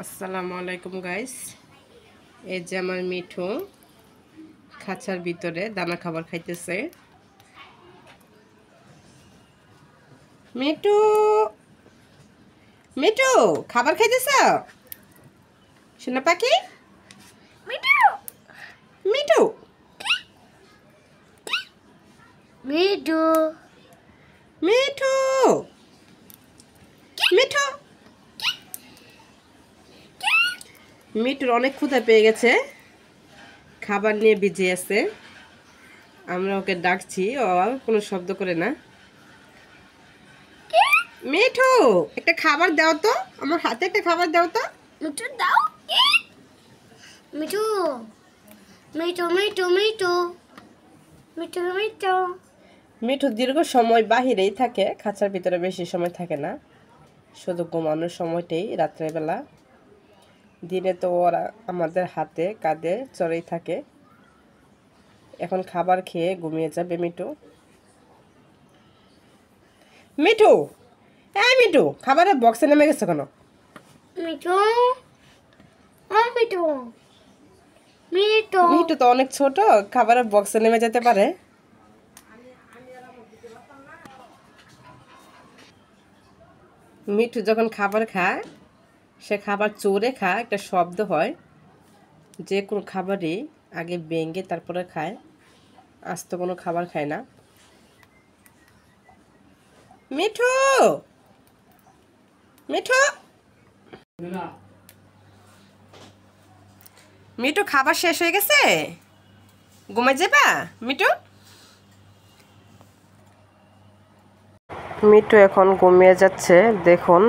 আসসালামু আলাইকুম গাইস। এই যে আমার মিঠু খাঁচার ভিতরে দানা খাবার খাইতেছে। মিঠু মিঠু খাবার খাইতেছ? শোনা পাখি মিঠু মিঠু মিঠু মিঠু মিঠু মিঠুর অনেক ক্ষুধা পেয়ে গেছে, খাবার নিয়ে বিজি আছে। আমরা ওকে ডাকছি, ও কোনো শব্দ করে না। মিঠু একটা খাবার দাও তো, আমার হাতে একটা খাবার দাও তো। মিঠু দাও। মিঠু মিঠু মিঠু মিঠু মিঠু মিঠু মিঠু দীর্ঘ সময় বাহিরেই থাকে, খাঁচার ভিতরে বেশি সময় থাকে না, শুধু ঘুমানোর সময়টাই রাত্রেবেলা। দিনে তো ওরা আমাদের হাতে কাঁধে চড়েই থাকে। এখন খাবার খেয়ে ঘুমিয়ে যাবে মিঠু। মিঠু এই মিঠু, খাবারের বক্সে নেমে গেছে কেন? মিঠু মিঠু মিঠু মিঠু তো অনেক ছোট, খাবারের বক্সে নেমে যেতে পারে। মিঠু যখন খাবার খায়, সে খাবার চোরে খায়, একটা শব্দ হয়। যে কোনো খাবারই আগে ভেঙে তারপরে খায়, আস্ত কোনো খাবার খায় না। মিঠু মিঠু মিঠু খাবার শেষ হয়ে গেছে, ঘুমাই যাবা মিঠু? মিঠু এখন ঘুমিয়ে যাচ্ছে। দেখুন